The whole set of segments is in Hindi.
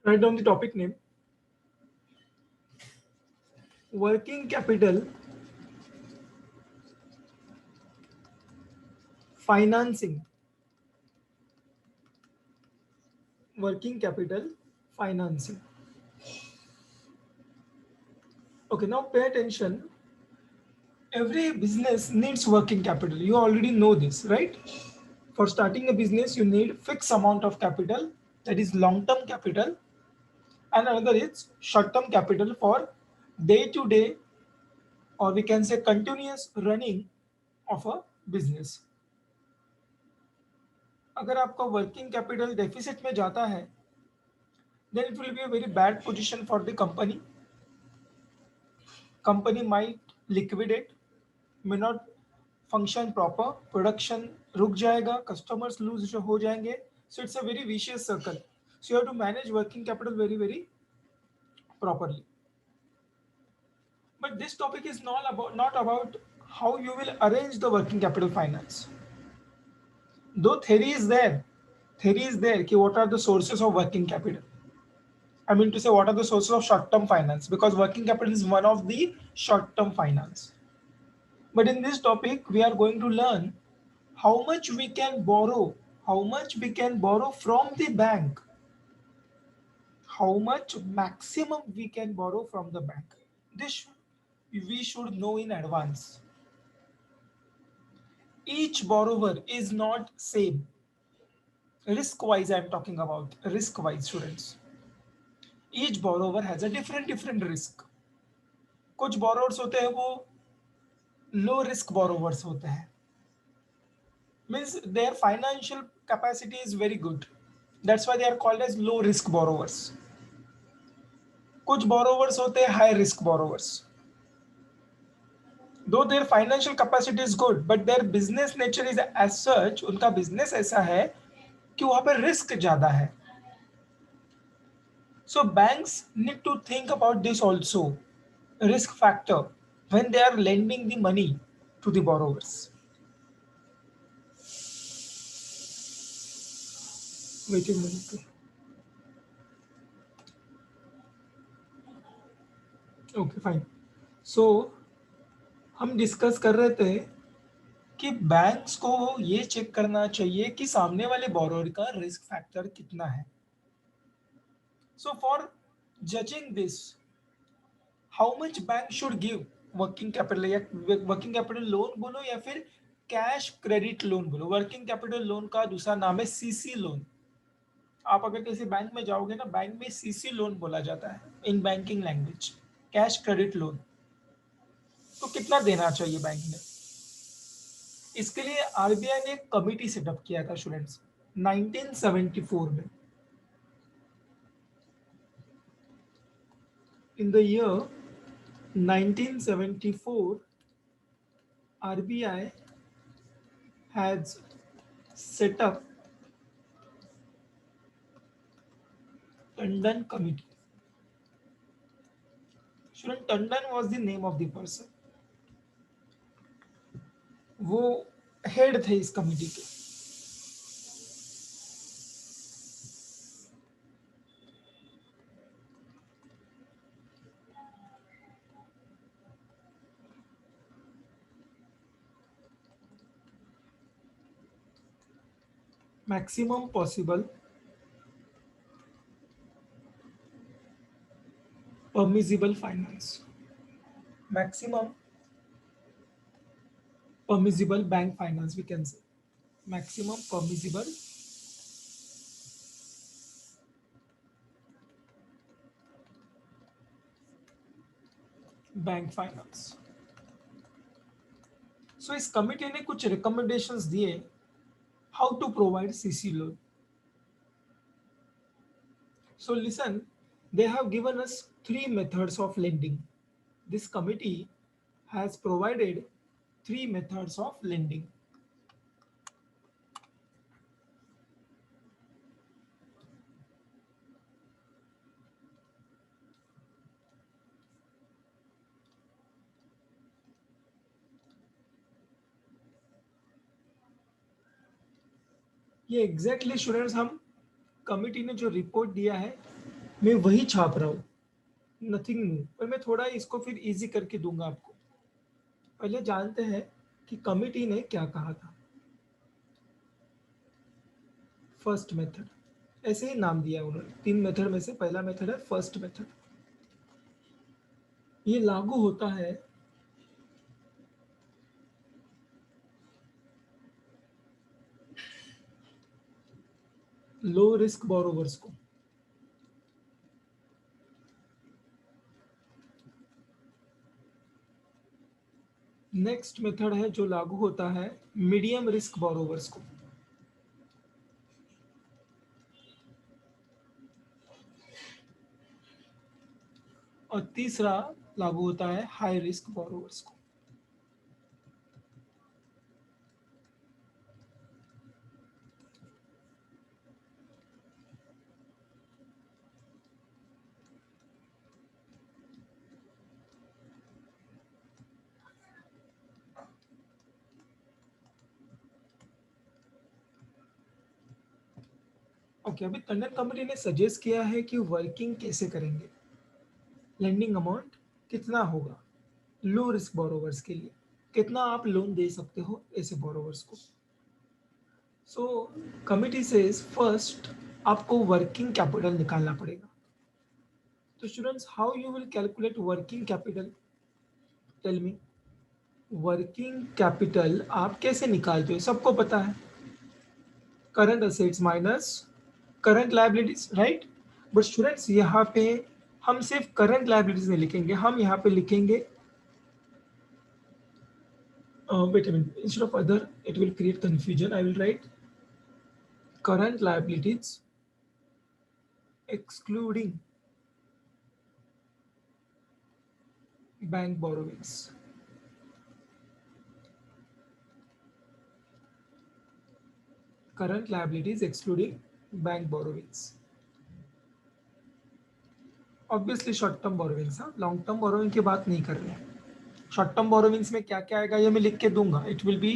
Write down the topic name. Working capital financing. Working capital financing. Okay, now pay attention. Every business needs working capital. You already know this, right? For starting a business, you need fixed amount of capital, that is long-term capital, and another is short-term capital for day-to-day, or we can say continuous running of a business. अगर आपका वर्किंग कैपिटल डेफिसिट में जाता है, then it will be a very bad position for the company. Company might liquidate, may not function proper, production रुक जाएगा, customers lose हो जाएंगे. So it's a very vicious circle. So you have to manage working capital very properly. But this topic is not about how you will arrange the working capital finance. Though theory is there कि what are the sources of working capital. I mean to say, what are the sources of short-term finance? Because working capital is one of the short-term finance. But in this topic, we are going to learn how much we can borrow, how much we can borrow from the bank, how much maximum we can borrow from the bank. This we should know in advance. Each borrower is not same. Risk wise, I am talking about risk wise, students. Each borrower has a different risk. कुछ borrowers होते हैं वो low risk borrowers होते हैं, means their financial capacity is very good, that's why they are called as low risk borrowers. कुछ borrowers होते हैं high risk borrowers, though their financial capacity is good but their business nature is as such, उनका business ऐसा है कि वहां पर risk ज्यादा है. So banks need to think about this also, risk factor, when they are lending the money to the borrowers. Wait a minute. Okay, fine. So हम डिस्कस कर रहे थे कि बैंक्स को ये चेक करना चाहिए कि सामने वाले बोरोवर का रिस्क फैक्टर कितना है. So for judging this, how much bank should give working capital, या वर्किंग कैपिटल लोन बोलो या फिर कैश क्रेडिट लोन बोलो. वर्किंग कैपिटल लोन का दूसरा नाम है सीसी लोन. आप अगर किसी बैंक में जाओगे ना, बैंक में सीसी लोन बोला जाता है in banking language, cash credit loan. तो कितना देना चाहिए बैंक ने, इसके लिए आरबीआई ने एक कमिटी सेटअप किया था स्टूडेंट्स 1974 में. In the year 1974, RBI has set up Tandon Committee. Student, Tandon was the name of the person. वो हेड थे इस कमिटी के. Maximum possible permissible finance, maximum permissible bank finance, we can say maximum permissible bank finance. So इस कमिटी ने कुछ रिकमेंडेशंस दिए how to provide CC loan. So listen, they have given us three methods of lending. This committee has provided three methods of lending. ये एग्जैक्टली स्टूडेंट्स हम कमिटी ने जो रिपोर्ट दिया है मैं वही छाप रहा हूँ, नथिंग न्यू, पर मैं थोड़ा इसको फिर इजी करके दूंगा आपको। पहले जानते हैं कि कमिटी ने क्या कहा था। फर्स्ट मेथड, ऐसे ही नाम दिया उन्होंने, 3 मेथड में से पहला मेथड है फर्स्ट मेथड। ये लागू होता है लो रिस्क बोरोवर्स को। नेक्स्ट मेथड है जो लागू होता है मीडियम रिस्क बोरोवर्स को। और तीसरा लागू होता है हाई रिस्क बोरोवर्स को। ओके, अभी टंडन कमेटी ने सजेस्ट किया है कि वर्किंग कैसे करेंगे। लेंडिंग अमाउंट कितना होगा लो रिस्क बोरोवर्स के लिए, कितना आप लोन दे सकते हो ऐसे बोरोवर्स को। सो कमिटी सेज फर्स्ट आपको वर्किंग कैपिटल निकालना पड़ेगा। तो students, how you will calculate working capital, tell me. Working capital आप कैसे निकालते हो, सबको पता है, current assets minus current liabilities, right. But students यहाँ पे हम सिर्फ करंट लायबिलिटीज नहीं लिखेंगे, हम यहाँ पे लिखेंगे, wait a minute, instead of other it will create confusion, I will write current liabilities excluding bank borrowings. Current liabilities excluding bank borrowings. Obviously short term borrowings, हाँ, लॉन्ग टर्म बोरोविंग की बात नहीं कर रहे हैं। शॉर्ट टर्म बोरोविंग्स में क्या क्या आएगा ये मैं लिख के दूंगा। It will be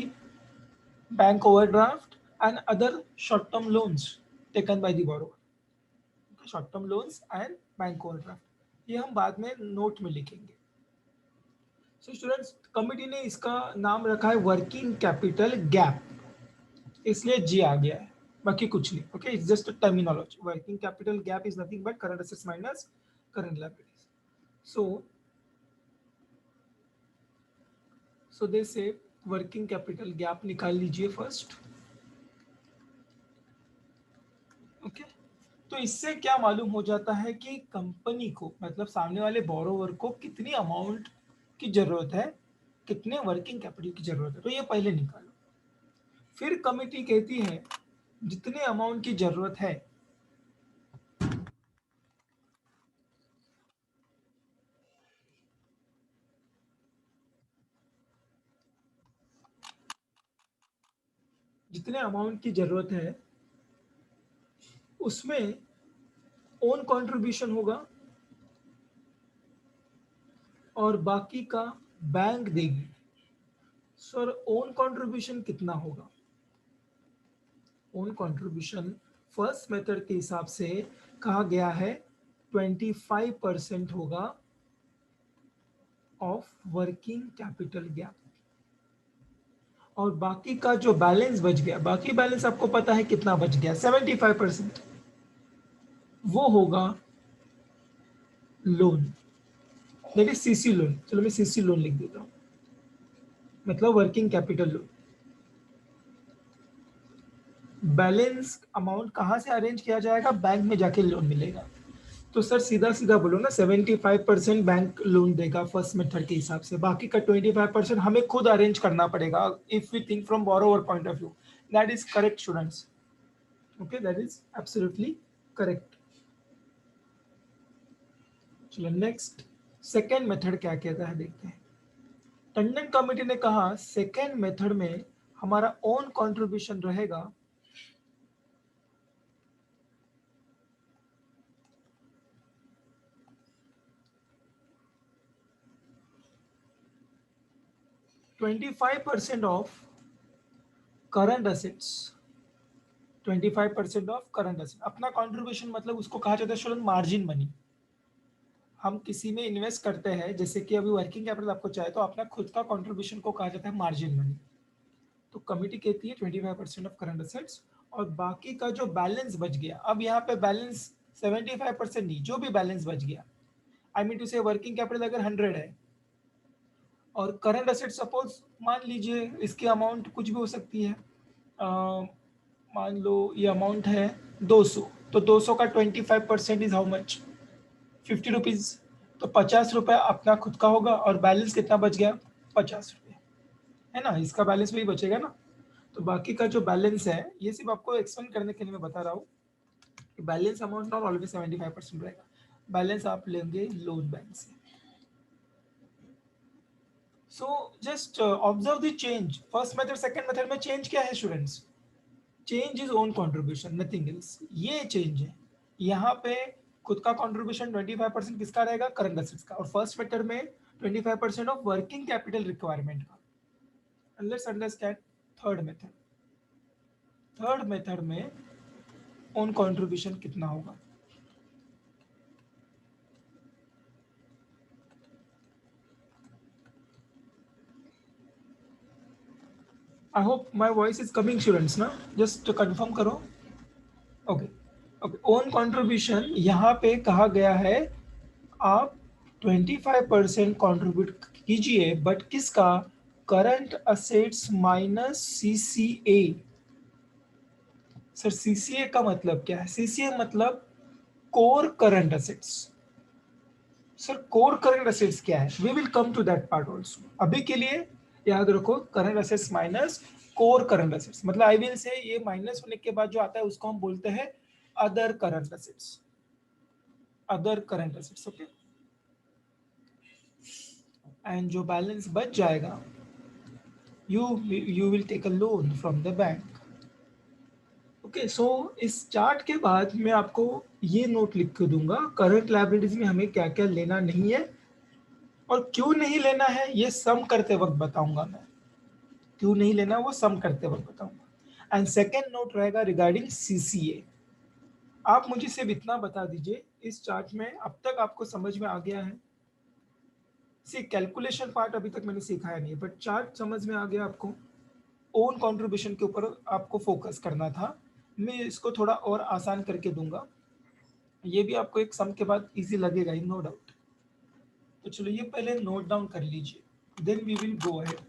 bank overdraft and other short term loans taken by the borrower. Short term loans and bank overdraft ये हम बाद में नोट में लिखेंगे। सो स्टूडेंट्स, कमिटी ने इसका नाम रखा है वर्किंग कैपिटल गैप, इसलिए जी आ गया है, बाकी कुछ नहीं। Okay, it's just terminology. Working capital gap is nothing but current assets minus current liabilities. So so they say working capital gap निकाल लीजिए फर्स्ट। ओके, तो इससे क्या मालूम हो जाता है कि कंपनी को, मतलब सामने वाले बोरोवर को कितनी अमाउंट की जरूरत है, कितने वर्किंग कैपिटल की जरूरत है, तो ये पहले निकालो। फिर कमिटी कहती है जितने अमाउंट की जरूरत है जितने अमाउंट की जरूरत है उसमें ओन कंट्रीब्यूशन होगा और बाकी का बैंक देगी। सर ओन कंट्रीब्यूशन कितना होगा? ओन कंट्रीब्यूशन फर्स्ट मेथड के हिसाब से कहा गया है 25% होगा ऑफ वर्किंग कैपिटल गैप। और बाकी का जो बैलेंस बच गया, बाकी बैलेंस आपको पता है कितना बच गया, 75%, वो होगा loan, that is CC loan. चलो मैं सीसी लोन लिख देता हूँ, मतलब working capital loan. Balance amount कहाँ से अरेंज किया जाएगा? बैंक में जाके लोन मिलेगा। तो सर सीधा सीधा बोलो ना, 75% बैंक लोन देगा फर्स्ट मेथड के हिसाब से, बाकी का 25% हमें खुद अरेंज करना पड़ेगा। If we think from borrower point of view, that is correct students. Okay, that is absolutely correct. चलो नेक्स्ट, सेकेंड मेथड क्या कहता है देखते हैं। टंडन कमेटी ने कहा सेकेंड मेथड में हमारा ओन कंट्रीब्यूशन रहेगा 25% of current assets 25% of current asset. अपना कंट्रीब्यूशन मतलब उसको कहा जाता है स्टूडेंट मार्जिन मनी। हम किसी में इन्वेस्ट करते हैं, जैसे कि अभी वर्किंग कैपिटल आपको चाहिए, तो अपना खुद का कंट्रीब्यूशन को कहा जाता है मार्जिन मनी। तो कमिटी कहती है 25% ऑफ करंट एसेट्स, और बाकी का जो बैलेंस बच गया, अब यहाँ पे बैलेंस 75% नहीं, जो भी बैलेंस बच गया, आई मीन टू से वर्किंग कैपिटल अगर 100 है और करंट एसेट सपोज मान लीजिए इसकी अमाउंट कुछ भी हो सकती है, मान लो ये अमाउंट है 200, तो 200 का 25% इज हाउ मच, 50 रुपीज। तो 50 रुपये अपना खुद का होगा और बैलेंस कितना बच गया, 50 रुपये, है ना, इसका बैलेंस वही बचेगा ना। तो बाकी का जो बैलेंस है, ये सिर्फ आपको एक्सप्लेन करने के लिए मैं बता रहा हूँ कि बैलेंस अमाउंट नॉट ऑलवेज 75% रहेगा, बैलेंस आप लेंगे लोन बैंक से। So just observe the change, first method second method में चेंज क्या है students, change is own contribution, nothing else, ये चेंज है। यहाँ पे खुद का कंट्रीब्यूशन 25% किसका रहेगा, करंट एसेट्स का, और फर्स्ट मेथड में 25% ऑफ वर्किंग कैपिटल रिक्वायरमेंट का। Let's understand third method. Third method में ओन कंट्रीब्यूशन कितना होगा, I hope my voice is coming students ना, जस्ट कंफर्म करो। ओके ओके, ओन कंट्रीब्यूशन यहाँ पे कहा गया है आप 25% कॉन्ट्रीब्यूट कीजिए, बट किसका, current assets minus CCA. Sir CCA का मतलब क्या है, सीसीए मतलब core current assets. Sir core current assets क्या है, we will come to that part also. अभी के लिए याद रखो current assets minus core current assets, मतलब आई विल से ये माइनस होने के बाद जो आता है उसको हम बोलते हैं other current assets, other current assets, okay. And जो बैलेंस बच जाएगा, you will take a loan from the bank. Okay so इस चार्ट के बाद मैं आपको ये नोट लिख के दूंगा, करंट लायबिलिटीज में हमें क्या क्या लेना नहीं है और क्यों नहीं लेना है, ये सम करते वक्त बताऊंगा मैं, क्यों नहीं लेना वो सम करते वक्त बताऊंगा। एंड सेकेंड नोट रहेगा रिगार्डिंग सीसीए। आप मुझे सिर्फ इतना बता दीजिए, इस चार्ट में अब तक आपको समझ में आ गया है, सी कैलकुलेशन पार्ट अभी तक मैंने सिखाया नहीं, बट चार्ट समझ में आ गया आपको, ओन कंट्रीब्यूशन के ऊपर आपको फोकस करना था, मैं इसको थोड़ा और आसान करके दूंगा, ये भी आपको एक सम के बाद इजी लगेगा ही, नो डाउट। तो चलो ये पहले नोट डाउन कर लीजिए, then we will go ahead.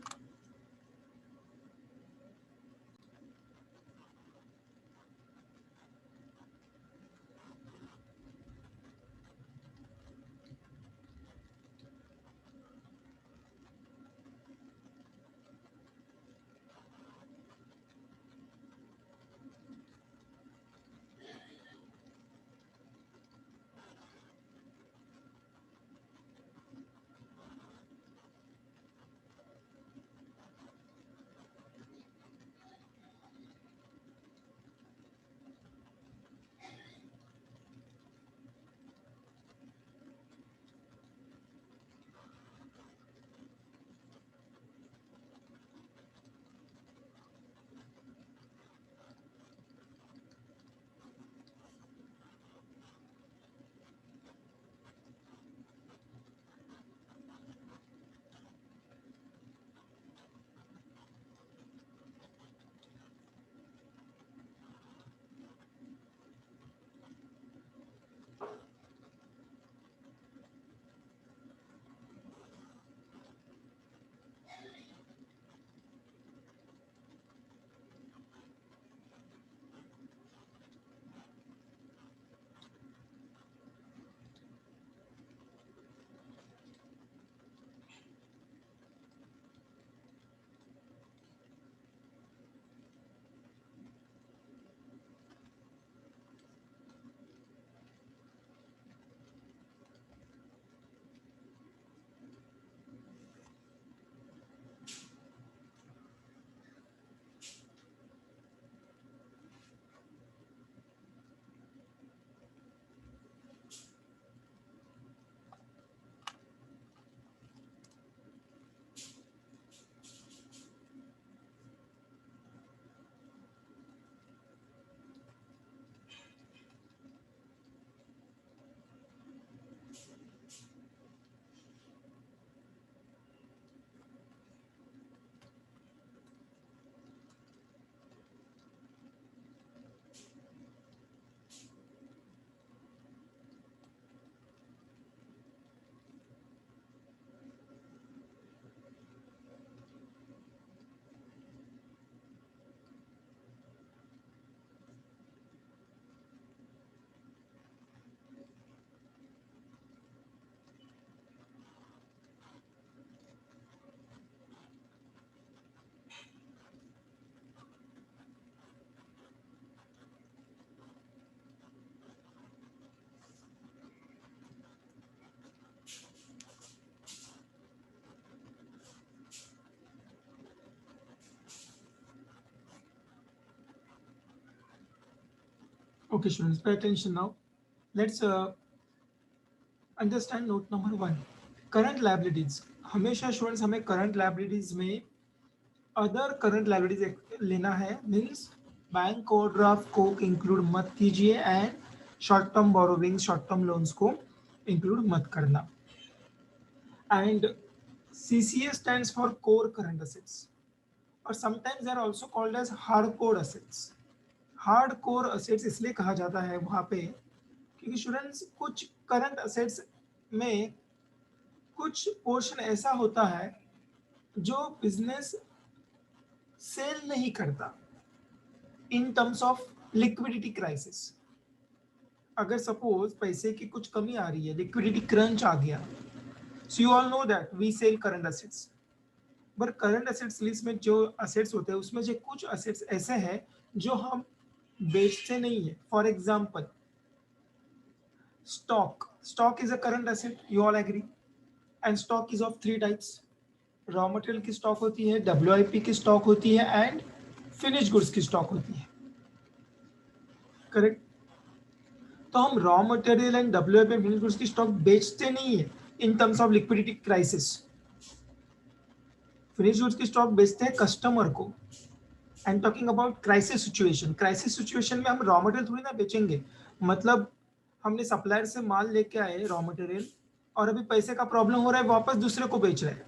Okay, students, pay attention now. Let's understand note number 1, current liabilities. हमेशा स्टूडेंट्स हमें करंट लायबिलिटीज में अदर करंट लायबिलिटीज लेना है, मींस बैंक ओवरड्राफ्ट को इंक्लूड मत कीजिए and short term borrowing, short term loans को इंक्लूड मत करना। And CCA stands for core current assets और sometimes they are also called as hard core assets. Hard core assets इसलिए कहा जाता है वहां पे क्योंकि स्टूडेंट्स कुछ करंट असेट्स में कुछ पोर्शन ऐसा होता है जो बिजनेस सेल नहीं करता इन टर्म्स ऑफ लिक्विडिटी क्राइसिस। अगर सपोज पैसे की कुछ कमी आ रही है, लिक्विडिटी क्रंच आ गया, so you all know that we sell current assets. But current assets list में जो असेट्स होते हैं उसमें जो कुछ असेट्स ऐसे हैं जो हम बेचते नहीं है। For example stock is a current asset, you all agree. And stock is of three types, raw material की स्टॉक होती है, WIP की स्टॉक होती है एंड फिनिश गुड्स की स्टॉक होती है, करेक्ट। तो हम raw material and WIP finish goods की स्टॉक बेचते नहीं है in terms of liquidity crisis. Finish goods की स्टॉक बेचते हैं कस्टमर को। And talking about crisis situation, crisis situation में हम रॉ मटेरियल थोड़ी ना बेचेंगे। मतलब हमने सप्लायर से माल लेके आए रॉ मटेरियल और अभी पैसे का प्रॉब्लम हो रहा है, वापस दूसरे को बेच रहे हैं।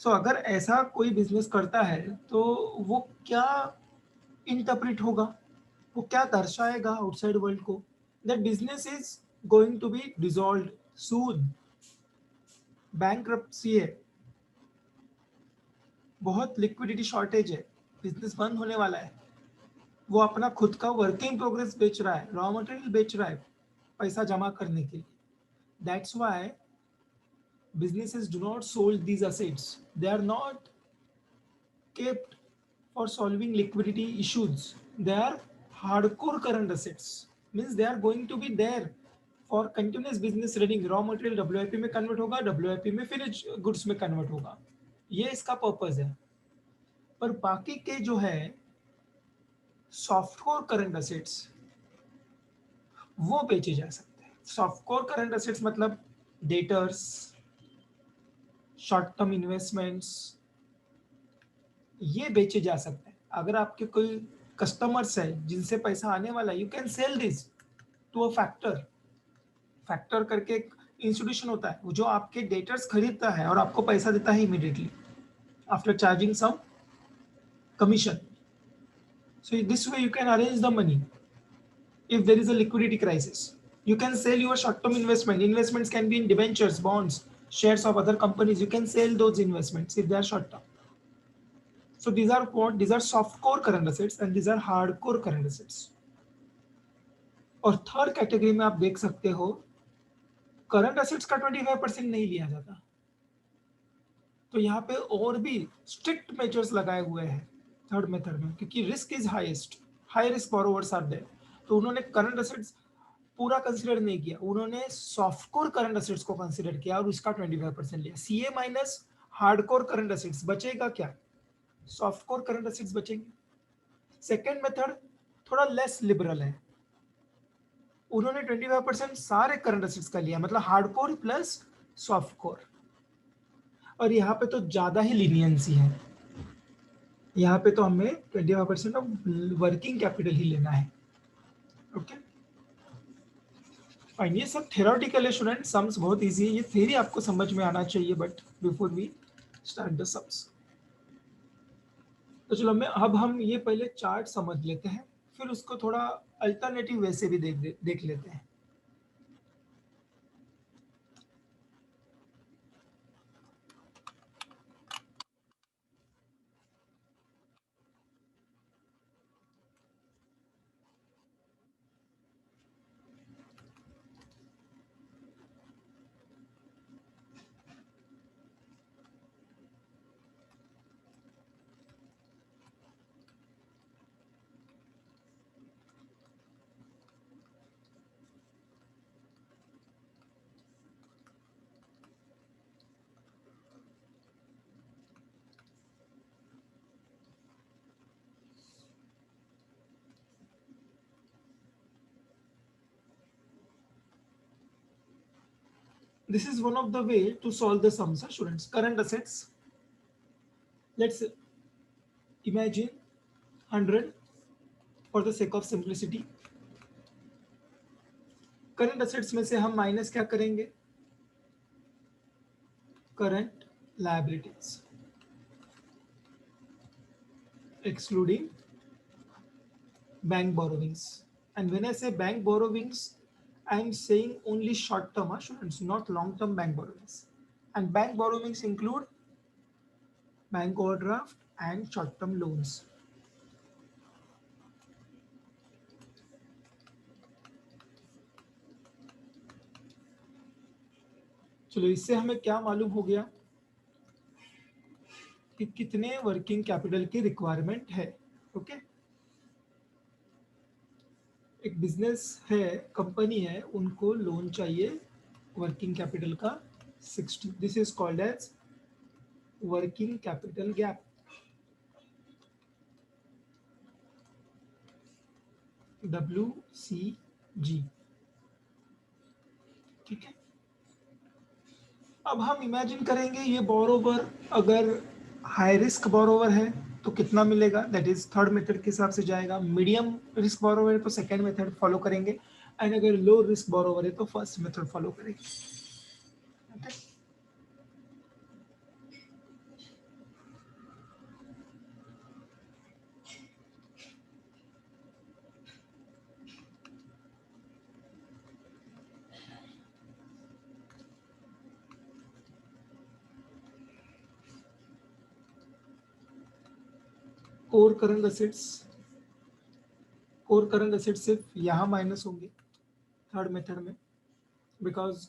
सो अगर ऐसा कोई बिजनेस करता है तो वो क्या इंटरप्रेट होगा, वो क्या दर्शाएगा आउटसाइड वर्ल्ड को, that business is going to be dissolved soon, bankruptcy है, बहुत लिक्विडिटी शॉर्टेज है, बिजनेस बंद होने वाला है। वो अपना खुद का वर्किंग प्रोग्रेस बेच रहा है, रॉ मटेरियल बेच रहा है पैसा जमा करने के लिए। That's why businesses do not sold these assets, they are not kept for solving liquidity issues, they are hardcore current assets, means they are going to be there for continuous business running। Raw material WIP में कन्वर्ट होगा, WIP में फिनिश गुड्स में कन्वर्ट होगा, ये इसका पर्पस है। पर बाकी के जो है सॉफ्टवेयर करंट असेट्स वो बेचे जा सकते हैं। सॉफ्टवेयर करंट असेट्स मतलब डेटर्स, शॉर्ट टर्म इन्वेस्टमेंट्स, ये बेचे जा सकते हैं। अगर आपके कोई कस्टमर्स है जिनसे पैसा आने वाला है, you can sell this to a factor. Factor करके एक इंस्टीट्यूशन होता है वो जो आपके डेटर्स खरीदता है और आपको पैसा देता है immediately after charging some commission. So this way you can arrange the money if there is a liquidity crisis. You can sell your short-term investment. Investments can be in debentures, bonds, shares of other companies. You can sell those investments if they are short-term. So these are what? These are soft-core current assets and these are hard-core current assets. और थर्ड कैटेगरी में आप देख सकते हो करंट असेट्स का 25% नहीं लिया जाता। तो यहाँ पे और भी स्ट्रिक्ट मेजर्स लगाए हुए हैं थर्ड मेथड में, क्योंकि risk is highest, high risk borrowers are there. तो उन्होंने करंट असेट्स पूरा कंसीडर नहीं किया, उन्होंने सॉफ्टकोर करंट असेट्स को कंसीडर किया और उसका 25% लिया। CA minus hard core current assets, बचेगा क्या? सॉफ्टकोर करंट असेट्स बचेंगे। सेकेंड मेथड थोड़ा लेस लिबरल है, उन्होंने 25% सारे करंट असेट्स का लिया, मतलब हार्डकोर प्लस सॉफ्टकोर। और यहाँ पे तो ज्यादा ही लीनियंसी है, यहाँ पे तो हमें 25% ऑफ वर्किंग कैपिटल ही लेना है। ओके फाइन, ये सब थेरोटिकल है स्टूडेंट, सम्स बहुत इजी है, ये थ्योरी आपको समझ में आना चाहिए but before we start the sums. तो चलो अब हम ये पहले चार्ट समझ लेते हैं, फिर उसको थोड़ा अल्टरनेटिव वे से भी देख लेते हैं। This is one of the way to solve the sums, students. Current assets, let's imagine 100 for the sake of simplicity. Current assets में से हम माइनस क्या करेंगे? Current liabilities, excluding bank borrowings. And when I say bank borrowings, I am saying only short term, students, not long term bank borrowings. And bank borrowings include bank overdraft and short term loans. चलो, इससे हमें क्या मालूम हो गया कि कितने वर्किंग कैपिटल की रिक्वायरमेंट है. ओके, एक बिजनेस है, कंपनी है, उनको लोन चाहिए वर्किंग कैपिटल का 60. This is called as working capital gap. WCG. ठीक है. अब हम इमेजिन करेंगे ये बोरोवर अगर हाई रिस्क बोरोवर है तो कितना मिलेगा, दैट इज थर्ड मेथड के हिसाब से जाएगा. मीडियम रिस्क बोरोवर है तो सेकेंड मेथड फॉलो करेंगे, एंड अगर लो रिस्क बोरोवर है तो फर्स्ट मेथड फॉलो करेंगे. okay? Core current assets, core current assets सिर्फ यहाँ माइनस होंगे थर्ड मेथड में, because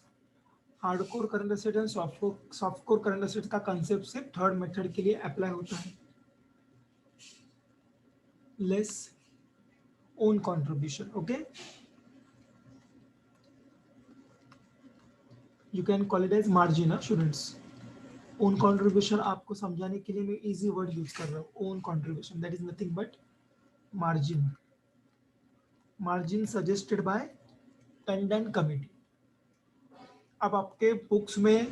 hard core current asset and soft core current asset का कंसेप्ट सिर्फ थर्ड मेथड के लिए अप्लाई होता है. Less own contribution. Okay, you can call it as margin. Students, own contribution आपको समझाने के लिए मैं इजी वर्ड यूज कर रहा हूँ. Own contribution, that is nothing but margin. Margin suggested by Tandon committee. अब आपके बुक्स में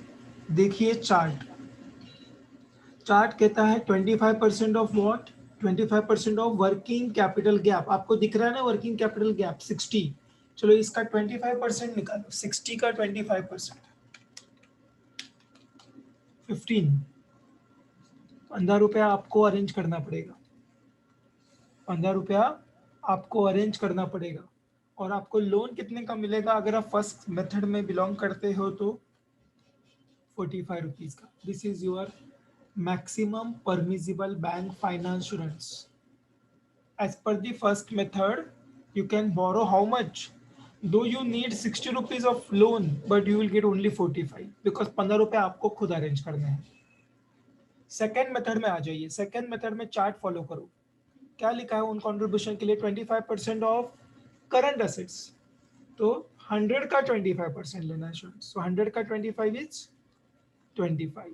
देखिए चार्ट. चार्ट कहता है 25% of what, 25% of working capital gap. आपको दिख रहा है ना वर्किंग कैपिटल गैप 60. चलो इसका 25% निकालो. 60 का 25%, 15. 15 रुपया आपको अरेंज करना पड़ेगा. 15 रुपया आपको अरेंज करना पड़ेगा. और आपको लोन कितने का मिलेगा अगर आप फर्स्ट मेथड में बिलोंग करते हो तो 45 रुपीज का. This is your maximum permissible bank finance. Students, as per the first method you can borrow how much, though you need 60 rupees of loan but you will get only 45 because 15 रुपए आपको खुद अरेंज करने हैं. सेकेंड मेथड में आ जाइए. सेकेंड मेथड में चार्ट फॉलो करो. क्या लिखा है उन कंट्रीब्यूशन के लिए? 25% ऑफ करंट असेट्स. तो 100 का 25% लेना है. सो 100 का 25 इज 25.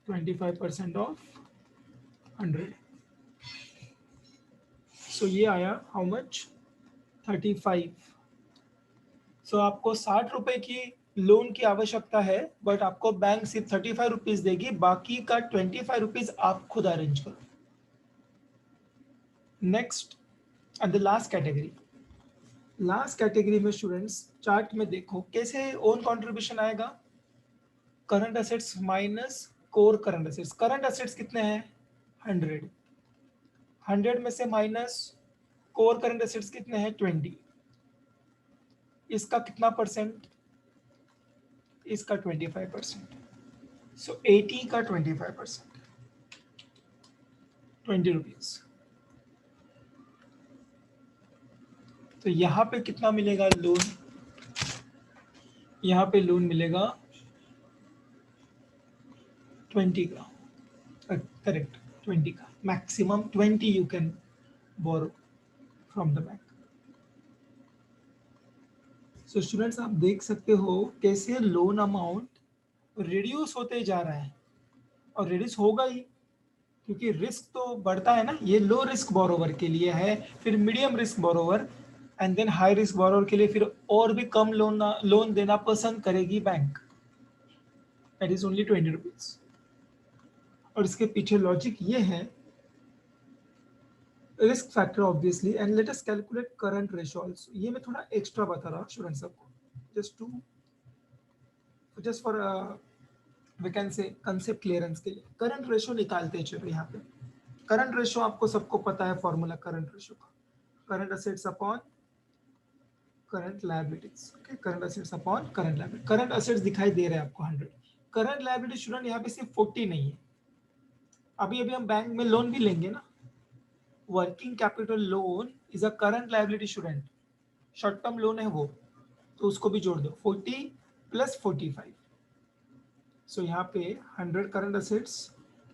25% ऑफ 100. सो ये आया हाउ मच? 35. सो आपको 60 रुपए की लोन की आवश्यकता है, बट आपको बैंक सिर्फ 35 रुपीज देगी, बाकी का 25 रुपीज आप खुद अरेंज करो. Next and the last category. Last category में स्टूडेंट्स चार्ट में देखो कैसे ओन कंट्रीब्यूशन आएगा. Current assets minus core current assets. Current assets कितने हैं? 100. 100 में से माइनस कोर करंट असेट्स कितने हैं? 20. इसका कितना परसेंट? इसका 25%. सो 80 का 25%, 20 रुपीज. तो यहाँ पे कितना मिलेगा लोन? यहाँ पे लोन मिलेगा 20 का. करेक्ट, 20 का. Maximum 20 you can borrow from the bank. So students, आप देख सकते हो कैसे लोन अमाउंट रिड्यूस होते जा रहा है. और रिड्यूस होगा ही क्योंकि रिस्क तो बढ़ता है ना. ये लो रिस्क बोरोवर के लिए है, फिर medium risk borrower and then high risk borrower के लिए फिर और भी कम लोन देना पसंद करेगी bank, that is only 20 rupees. और इसके पीछे लॉजिक ये है, risk factor obviously, and let us calculate current ratio also. ये मैं थोड़ा एक्स्ट्रा बता रहा हूँ स्टूडेंट्स सबको, just for we can say concept clearance के लिए। करंट रेशियो निकालते हैं, चलो यहाँ पे करंट रेशियो आपको सबको पता है फॉर्मूला करंट रेशियो का, current assets upon current liabilities. Okay, current assets upon current liability. Current assets दिखाई दे रहे हैं आपको 100, करंट लायबिलिटी स्टूडेंट यहाँ पे सिर्फ 40 नहीं है। अभी अभी हम बैंक में लोन भी लेंगे ना, working capital loan is a current liability student, short term loan है वो, तो उसको भी जोड़ दो 40 प्लस 45। सो यहाँ पे 100 करंट असेट्स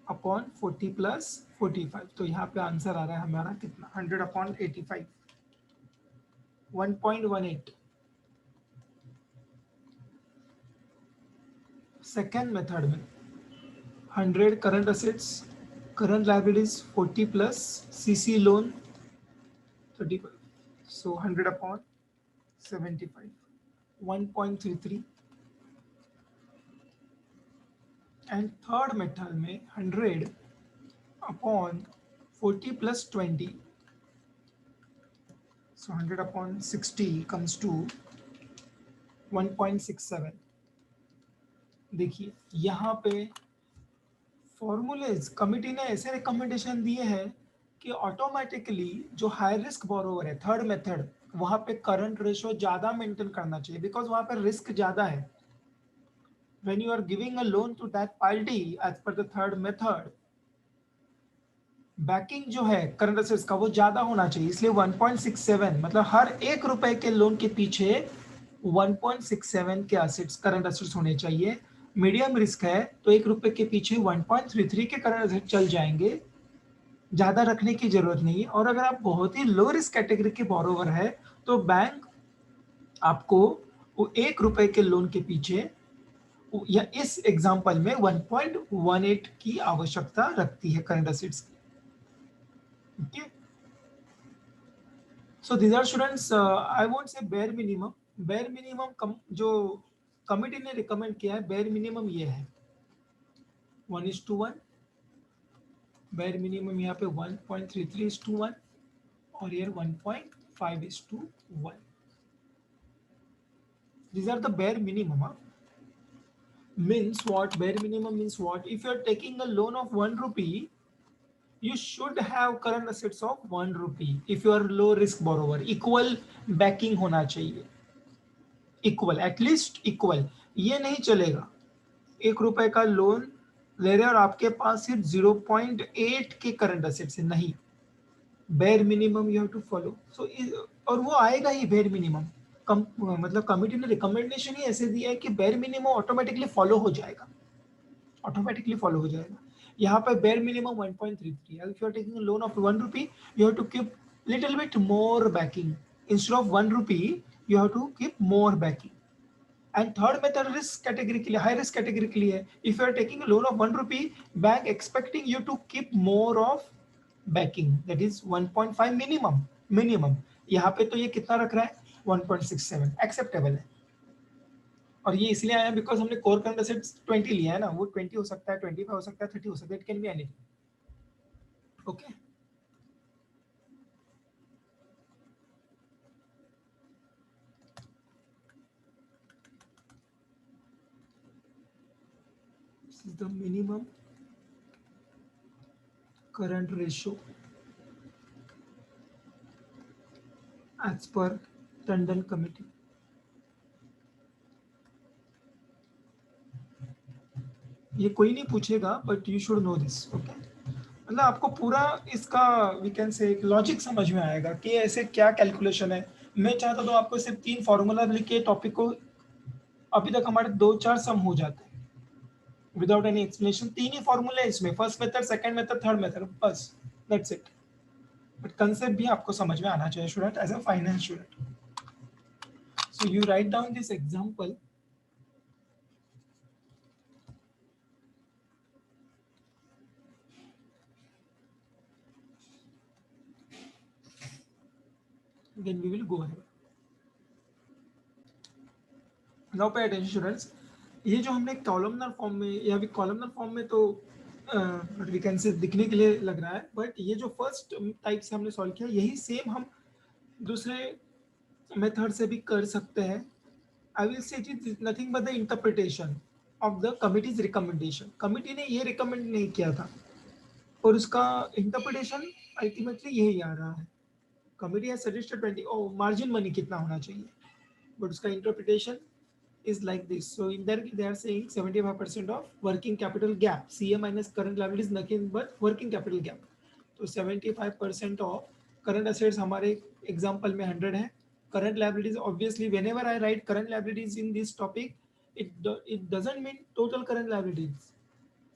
अपॉन 40 प्लस 45, तो यहाँ पे आंसर आ रहा है हमारा कितना, 100 अपॉन 85, 1.18। सेकेंड मेथड में 100 current assets, current liabilities 40 plus CC loan 35, so 100 upon 75, 1.33। And third method में 100 upon 40 plus 20, so 100 upon 60 comes to 1.67। देखिए यहाँ पे फॉर्मूलेज कमिटी ने ऐसे रिकमेंडेशन दिए हैं कि ऑटोमेटिकली जो हाई रिस्क बोरोवर है थर्ड मेथड, वहां पे करंट रेशियो ज्यादा मेंटेन करना चाहिए, बिकॉज वहां पे रिस्क ज्यादा है। When you are giving a loan to that party as per the third method, backing जो है करंट असेट्स का वो ज्यादा होना चाहिए, इसलिए 1.67, मतलब हर 1 रुपए के लोन के पीछे 1.67 के असेट्स करंट असेट्स होने चाहिए। मीडियम रिस्क है तो 1 रुपए के पीछे 1.33 के करंट असेट्स चल जाएंगे, ज्यादा रखने की जरूरत नहीं है। और अगर आप बहुत ही लो रिस्क कैटेगरी के बोरोवर है तो बैंक आपको वो 1 रुपए के लोन के पीछे, या इस एग्जाम्पल में 1.18 की आवश्यकता रखती है करंट असेट्स की। Okay. So these are students, I won't say bare minimum, bare minimum जो कमिटी ने रिकमेंड किया है bare minimum ये है 1:1, bare minimum यहाँ पे 1.33:1 और ये 1.5:1। These are the bare minimum. Means what? Bare minimum means what? If you are taking a loan of 1 rupee, you should have current assets of 1 rupee. If you are low risk borrower, equal backing होना चाहिए, इक्वल, एटलीस्ट इक्वल। ये नहीं चलेगा 1 रुपए का लोन ले रहे और आपके पास सिर्फ 0.8 के करंट असेट्स है, नहीं। Bare minimum you have to follow. So और वो आएगा ही बेयर मिनिमम, मतलब कमिटी ने रिकमेंडेशन ही ऐसे दिया है कि बेयर मिनिमम ऑटोमेटिकली फॉलो हो जाएगा, ऑटोमेटिकली फॉलो हो जाएगा। यहाँ पे bare minimum 1.33, if you are taking loan of 1 rupee you have to keep little bit more backing, instead of 1 rupee you have to keep more backing. And third method risk category के लिए, हाई रिस्क कैटेगरी के लिए, if you are taking loan of 1 rupee, bank expecting you to keep more of backing, that is 1.5 minimum. यहाँ पे तो ये कितना रख रहा है 1.67, एक्सेप्टेबल है। और ये इसलिए आया बिकॉज हमने कोर करंट असेट्स 20 लिया है ना, वो 20 हो सकता है, 25 हो सकता है, 30 हो सकता है, it can be anything. Okay, this is the minimum current ratio as per Tandon committee. ये कोई नहीं पूछेगा but you should know this. Okay, मतलब आपको पूरा इसका वी कैन से एक लॉजिक समझ में आएगा कि ऐसे क्या कैलकुलेशन है। मैं चाहता तो आपको सिर्फ 3 फॉर्मूला लिख के टॉपिक को, अभी तक हमारे 2-4 सम हो जाते हैं विदाउट एनी एक्सप्लेनेशन। 3 ही फॉर्मूले है इसमें, first method, second method, third method, बस दैट्स इट। बट कंसेप्ट भी आपको समझ में आना चाहिए student, as a finance student. So you write down this example. then we will go ahead. Now pay attention students. ये जो हमने कॉलमनर फॉर्म में या भी कॉलमनर फॉर्म में तो वी कैन से दिखने के लिए लग रहा है, बट ये जो फर्स्ट टाइप से हमने सॉल्व किया यही सेम हम दूसरे मेथड से भी कर सकते हैं. I will say it is nothing but the interpretation of the committees recommendation. Committee ने ये रिकमेंड नहीं किया था और उसका इंटरप्रिटेशन अल्टीमेटली यही आ रहा है. Committee has suggested 20 margin money कितना होना चाहिए, बट उसका interpretation is like this. So indirectly they are saying 75% of working capital gap. CA minus current liabilities nothing but working capital gap. तो 75% of current assets हमारे example में 100 है. Current liabilities obviously whenever I write current liabilities in this topic, it doesn't mean total current liabilities.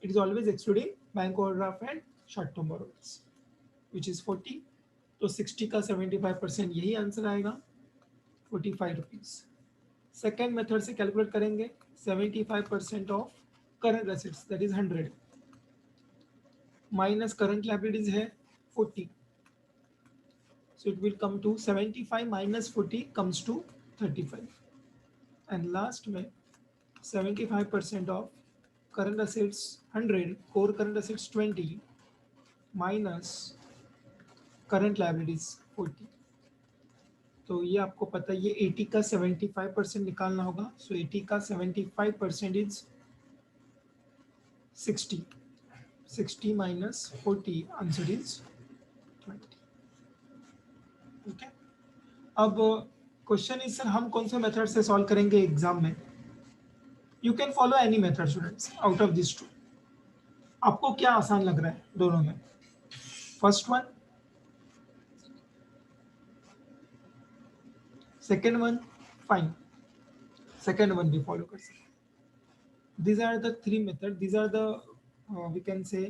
It is always excluding bank overdraft and short term borrowings, which is 40. तो 60 का 75% यही आंसर आएगा, 45 रुपीज. सेकेंड मेथड से कैलकुलेट करेंगे 75% of current assets that is 100 minus current liabilities है 40. So it will come to 75 minus 40 comes to 35. And last में 75% of current assets 100 core current assets 20 minus current liabilities 40. तो ये आपको पता है ये 80 का 75% निकालना होगा. सो 80 का 75% is 60. 60 minus 40 answer is 20. Okay. अब क्वेश्चन इज सर हम कौन से मेथड से सॉल्व करेंगे एग्जाम में. You can follow any method students out of this two. आपको क्या आसान लग रहा है दोनों में. First one, second one, fine. Second one भी फॉलो कर सकते. These are the three methods. These are the we can say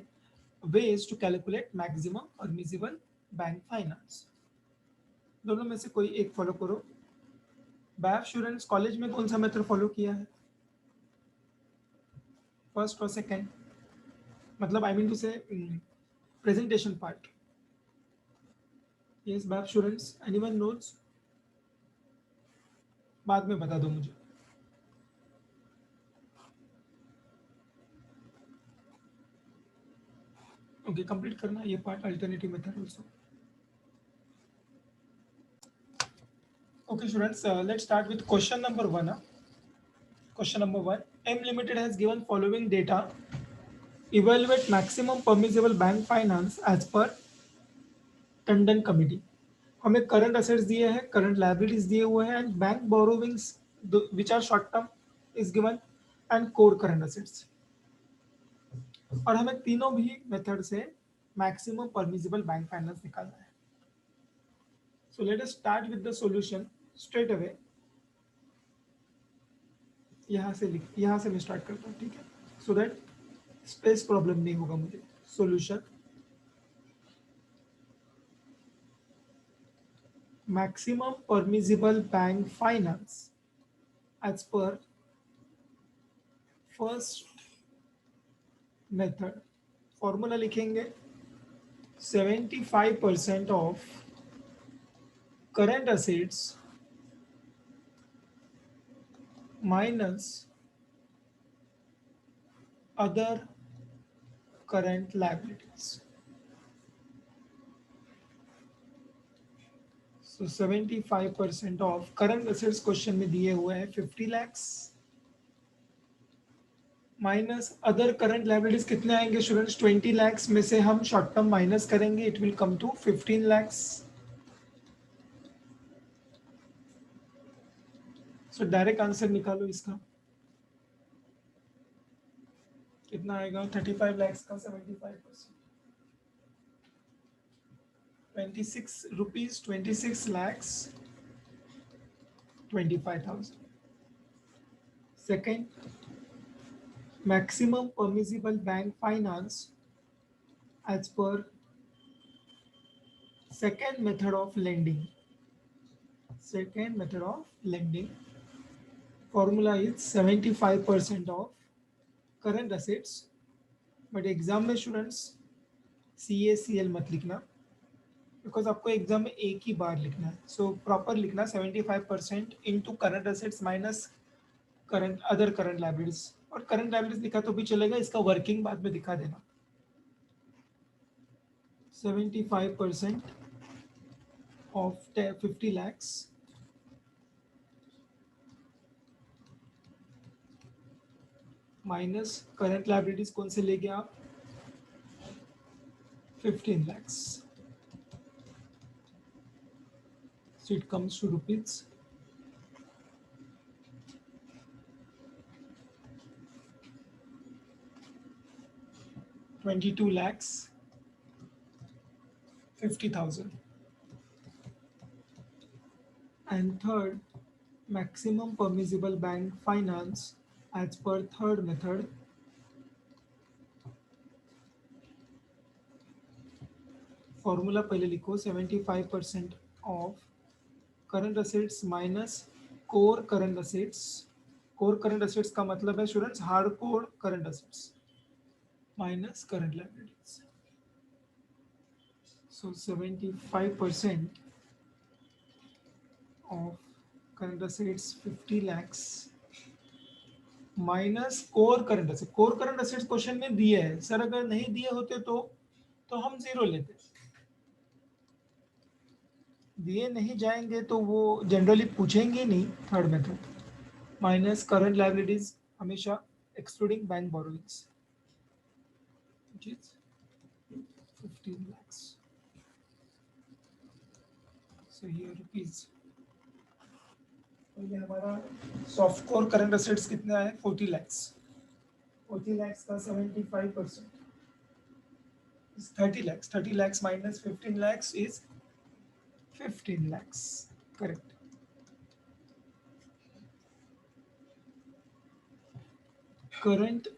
ways to calculate maximum permissible bank finance. दोनों में से कोई एक फॉलो करो. बैफ स्टूडेंट्स कॉलेज में कौन सा मेथड फॉलो किया है, फर्स्ट और सेकेंड, मतलब आई मीन टू से presentation part. Yes BAIF students, anyone notes, बाद में बता दो मुझे. ओके कंप्लीट करना ये part, alternative method also. Okay students, let's start with question number 1. Question number 1, M Limited has given following data. Evaluate maximum permissible bank finance as per Tandon committee. हमें करंट असेट्स दिए हैं, करंट लायबिलिटीज दिए हुए हैं, and bank borrowings which are short term is given, and core current assets. और हमें तीनों भी मेथड से मैक्सिमम परमिसिबल बैंक फाइनेंस निकालना है. So let us start with the solution straight away. यहाँ से मैं स्टार्ट करता हूँ, ठीक है, सो दैट स्पेस प्रॉब्लम नहीं होगा मुझे. Solution, maximum permissible bank finance as per first method. Formula लिखेंगे 75% of current assets minus other current liabilities. So 75% of current assets question में दिए हुए हैं 50 lakhs minus other current liabilities कितने आएंगे स्टूडेंट्स, 20 lakhs में से हम शॉर्ट टर्म माइनस करेंगे, it will come to 15 lakhs. So direct answer निकालो इसका, कितना आएगा 35 lakhs का 75%, 26 rupees, 26 lakhs 25,000. Second, maximum permissible bank finance as per second method of lending. Second method of lending formula is 75% of current assets, but exam में students CACL मत लिखना, बिकॉज आपको एग्जाम में एक ही बार लिखना है, सो प्रॉपर लिखना 75% into current assets minus current other current liabilities, और करंट लाइबिलिटीज लिखा तो भी चलेगा, इसका वर्किंग बाद में दिखा देना। 75% of 50 lakhs minus current liabilities कौन से लेंगे आप, 15 lakhs, so it comes to rupees 22 lakhs 50,000. And third, maximum permissible bank finance as per third method formula पहले लिखो, 75% of current assets minus core current assets. Core current assets का मतलब है students hard core current assets minus current liabilities. So 75% of current assets 50 lakhs minus core current asset. Core current assets question में दिए है सर, अगर नहीं दिए होते तो हम जीरो लेते, दिए नहीं जाएंगे तो वो जनरली पूछेंगे नहीं। Third method minus current liabilities हमेशा excluding bank borrowings which is 15 lakhs. So here rupees, ये हमारा सॉफ्ट कोर करंट असेट्स कितना है 40 lakhs, 40 lakhs का 75% is 30 lakhs, 30 lakhs minus 15 lakhs is 15 lakhs, correct. Current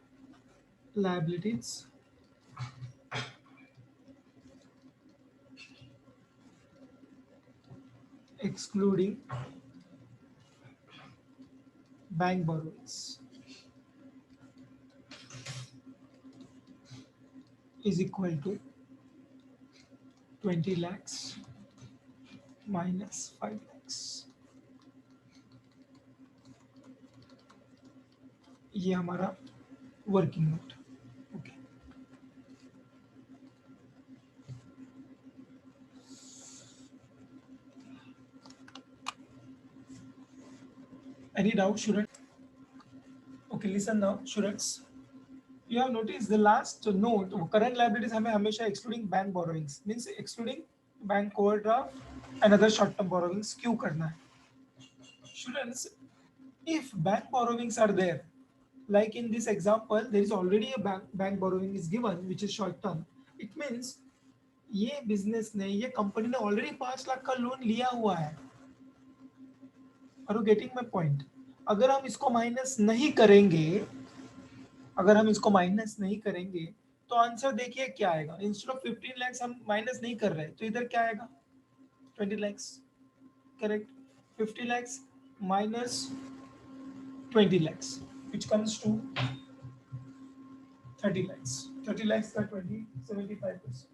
liabilities excluding bank borrowings is equal to 20 lakhs minus 5 lakhs. ये हमारा working note, okay. Any doubt, student? Okay, listen now, students. You have noticed the last note, current liabilities हमें हमेशा excluding bank borrowings means excluding bank overdraft and other short term borrowings क्यों करना है? Students, if bank borrowings are there, like in this example, there is already a bank borrowing is given which is short term. It means ये बिजनेस ने, ये कंपनी ने ऑलरेडी 5 लाख का लोन लिया हुआ है। Are you getting my point? अगर हम इसको माइनस नहीं करेंगे, अगर हम इसको माइनस नहीं करेंगे तो आंसर देखिए क्या आएगा। इंस्टेड ऑफ 15 lakhs हम माइनस नहीं कर रहे तो इधर क्या आएगा 20 lakhs, correct. 50 lakhs minus 20 lakhs which comes to 30 lakhs, 30 lakhs का 20 75%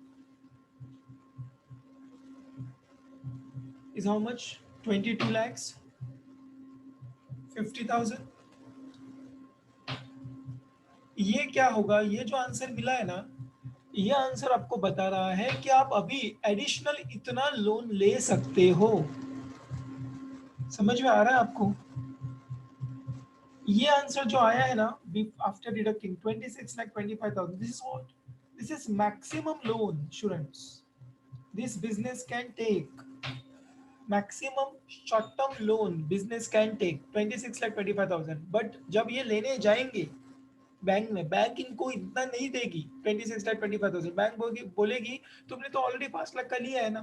is how much 22 lakhs 50,000। ये क्या होगा, ये जो आंसर मिला है ना, ये आंसर आपको बता रहा है कि आप अभी एडिशनल इतना लोन ले सकते हो। समझ में आ रहा है आपको? ये आंसर जो आया है ना after deducting 26,25,000, this is what, this is maximum loan students this business can take, maximum short term loan business can take 26,25,000। But जब ये लेने जाएंगे बैंक में, बैंक इनको इतना नहीं देगी 26,25,000। बैंक बोलेगी तुमने तो ऑलरेडी 5 लाख का लिया है ना,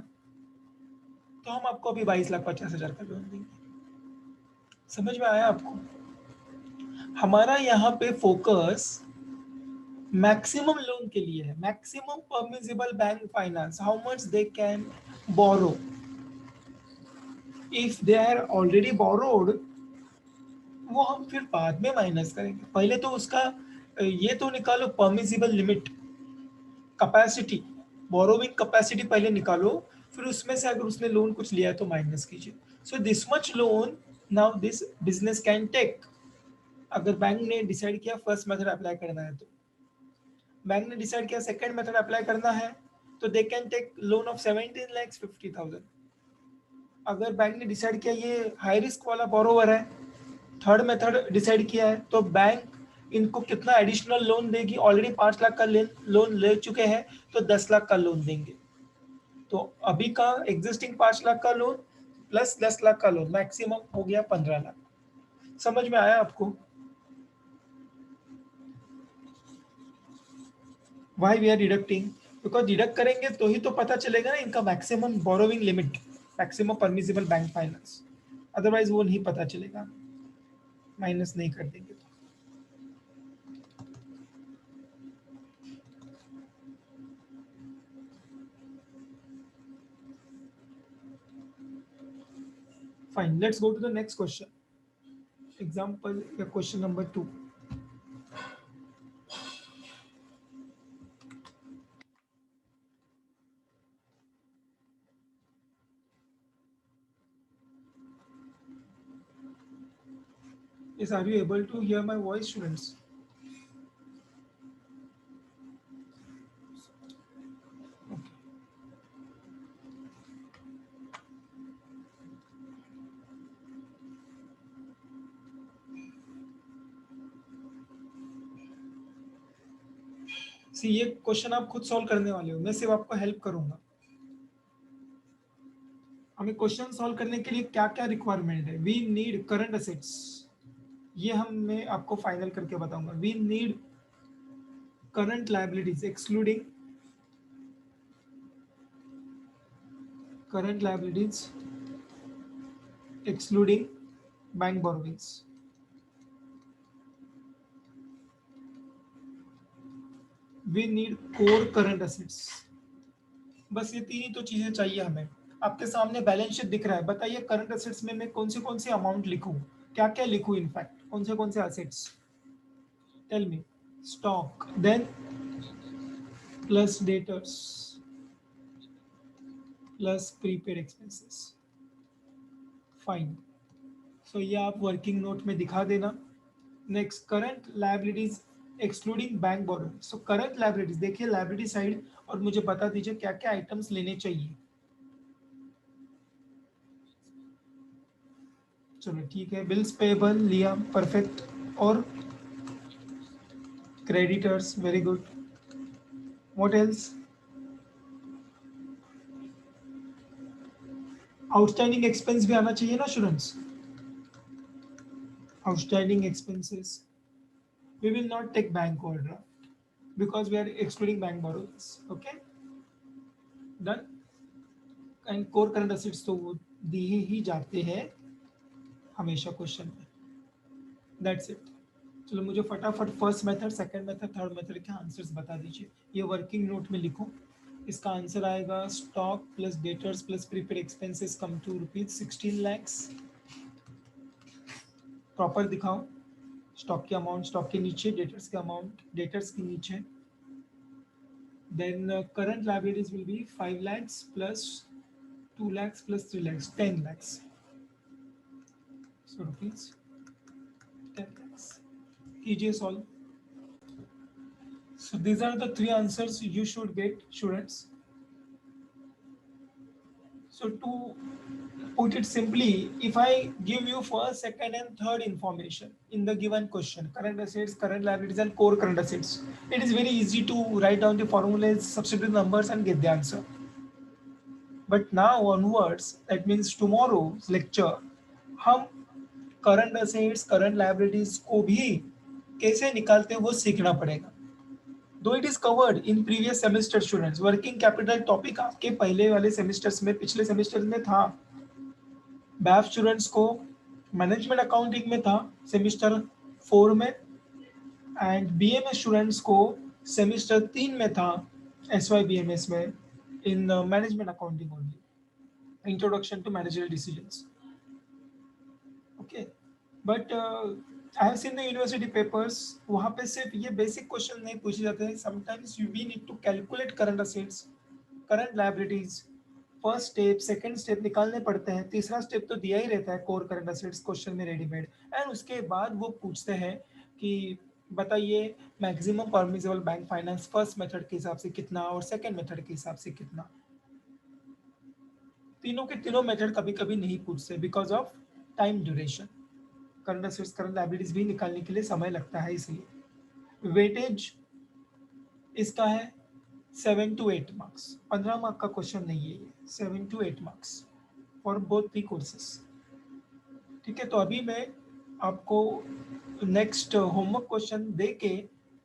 तो हम आपको अभी 22,50,000 का लोन देंगे। समझ में आया आपको? हमारा यहाँ पे फोकस मैक्सिमम लोन के लिए है, maximum permissible bank finance, how much they can borrow. If they are already borrowed वो हम फिर बाद में माइनस करेंगे, पहले तो उसका ये तो निकालो permissible limit capacity, borrowing capacity पहले निकालो, फिर उसमें से अगर उसने लोन कुछ लिया है तो माइनस कीजिए. So this much loan now this business can take. अगर बैंक ने डिसाइड किया फर्स्ट मेथड अप्लाई करना है तो बैंक ने डिसाइड किया सेकंड मेथड अप्लाई करना है तो they can take loan of 17,50,000. अगर बैंक ने डिसाइड किया ये हाई रिस्क वाला बोरोवर है, थर्ड मेथड डिसाइड किया है, तो बैंक इनको कितना एडिशनल लोन देगी. ऑलरेडी 5 लाख का लोन ले चुके हैं तो 10 लाख का लोन देंगे. तो अभी का एग्जिस्टिंग 5 लाख का लोन प्लस 10 लाख का लोन मैक्सिमम हो गया 15 लाख. समझ में आया आपको? Why we are deducting? Because deduct करेंगे तो ही तो पता चलेगा ना इनका maximum borrowing limit, maximum permissible bank finance. Otherwise वो नहीं पता चलेगा, माइनस नहीं कर देंगे तो. Fine, let's go to the next question. Example, question number 2. Yes, are you able to hear my voice, students? Okay. सी, ये क्वेश्चन आप खुद सॉल्व करने वाले हो, मैं सिर्फ आपको हेल्प करूंगा. हमें क्वेश्चन सॉल्व करने के लिए क्या क्या रिक्वायरमेंट है. वी नीड करंट असेट्स, ये मैं आपको फाइनल करके बताऊंगा. We need current liabilities excluding current liabilities excluding bank borrowings. We need core current assets. बस ये तीन ही तो चीजें चाहिए हमें. आपके सामने बैलेंस शीट दिख रहा है, बताइए करंट असेट्स में मैं कौन सी अमाउंट लिखूं, क्या क्या लिखूं, इनफैक्ट कौन से assets. Tell me. Stock, then plus debtors plus prepaid expenses. Fine. So ये आप वर्किंग नोट में दिखा देना. Next, current liabilities excluding bank borrowing. So current liabilities देखिए लायबिलिटी साइड और मुझे बता दीजिए क्या क्या आइटम्स लेने चाहिए. चलो ठीक है, बिल्स पेबल लिया, परफेक्ट. और creditors, very good. What else? Outstanding expense भी आना चाहिए ना students. Outstanding expenses, we will not take bank overdraft because we are excluding bank borrowings. Okay, done. And core current assets तो वो दिए ही जाते हैं हमेशा क्वेश्चन में. That's it. चलो मुझे फटाफट first method, second method, third method के आंसर्स बता दीजिए. ये वर्किंग नोट में लिखो. इसका आंसर आएगा stock plus debtors plus prepaid expenses come to ₹16 lakhs. Proper दिखाओ. स्टॉक के अमाउंट स्टॉक के नीचे, डेटर्स के अमाउंट डेटर्स के नीचे. Then current liabilities will be 5 lakhs plus 2 lakhs plus 3 lakhs, 10 lakhs. So rupees 10 lakhs. कीजिए solve. So these are the three answers you should get, students. So to put it simply, if I give you first, second, and third information in the given question, current assets, current liabilities, and core current assets, it is very easy to write down the formulas, substitute numbers, and get the answer. But now onwards, that means tomorrow's lecture, हम करंट असेट्स, करंट लायबिलिटीज को भी कैसे निकालते हैं वो सीखना पड़ेगा. Though it is covered in previous semester students. Working capital topic आपके पहले वाले सेमेस्टर्स में, पिछले सेमेस्टर्स में था. बैफ स्टूडेंट्स को मैनेजमेंट अकाउंटिंग में था सेमेस्टर 4 में. एंड बीएमएस स्टूडेंट्स को सेमेस्टर 3 में था एसवाई बीएमएस में, in management accounting only, introduction to managerial decisions. Okay, but I have seen the university papers, वहाँ पे सिर्फ ये बेसिक क्वेश्चन नहीं पूछे जाते हैं. Sometimes you we need to calculate current assets, current liabilities, first step second step निकालने पड़ते हैं, तीसरा स्टेप तो दिया ही रहता है कोर करंट असेट्स क्वेश्चन में रेडीमेड। एंड उसके बाद वो पूछते हैं कि बताइए maximum permissible bank finance first method के हिसाब से कितना और सेकंड मेथड के हिसाब से कितना। तीनों के तीनों मेथड कभी कभी नहीं पूछते because of time duration. Current assets current liabilities भी निकालने के लिए समय लगता है, इसलिए वेटेज इसका है 7 to 8 मार्क्स। 15 मार्क का क्वेश्चन नहीं है ये, 7 to 8 marks for both the courses. ठीक है, तो अभी मैं आपको नेक्स्ट होमवर्क क्वेश्चन दे के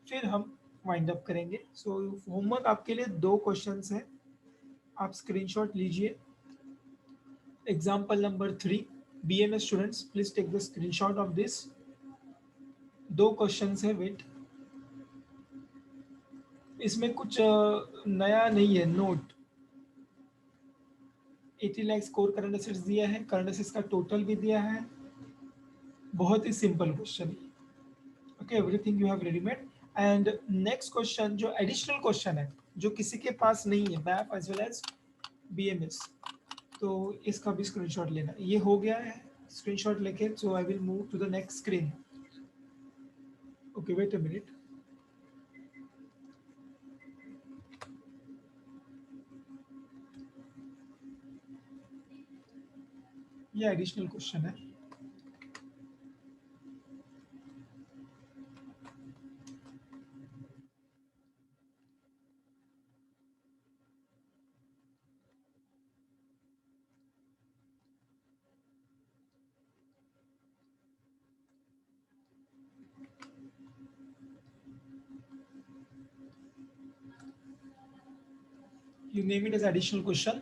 फिर हम वाइंड अप करेंगे। सो होमवर्क आपके लिए 2 क्वेश्चंस हैं, आप स्क्रीनशॉट लीजिए। Example number 3, BMS students please take the screenshot of this. 2 questions है, वेट। इसमें कुछ नया नहीं है, note 80 lakh score current assets दिया है, करंट असेट्स का टोटल भी दिया है, बहुत ही सिंपल क्वेश्चन है। Okay, everything you have readymade. And next question जो एडिशनल क्वेश्चन है जो किसी के पास नहीं है, BAF as well as BMS, तो इसका भी स्क्रीनशॉट लेना। ये हो गया है स्क्रीनशॉट लेके, so I will move to the next screen. Okay, wait a minute. ये एडिशनल क्वेश्चन है। You name it as additional question.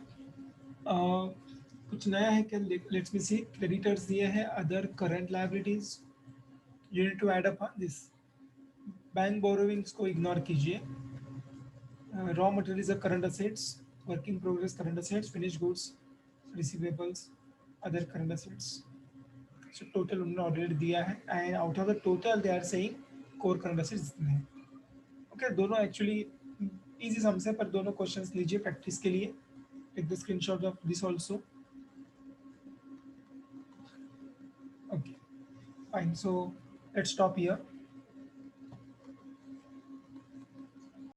कुछ नया है क्या? Let's me C. क्रेडिटर्स दिए हैं, other current liabilities, you need to add up this. Bank borrowings को इग्नोर कीजिए। Raw materials are current assets, work in progress current assets, finish goods, receivables, other current assets. So total उन्होंने ऑलरेडी दिया है and out of the total they are saying core current assets जितने हैं। ओके, दोनों एक्चुअली इजी सम्स है, पर दोनों क्वेश्चंस लीजिए प्रैक्टिस के लिए। Take the screenshot of this also. Okay, fine. So let's stop here.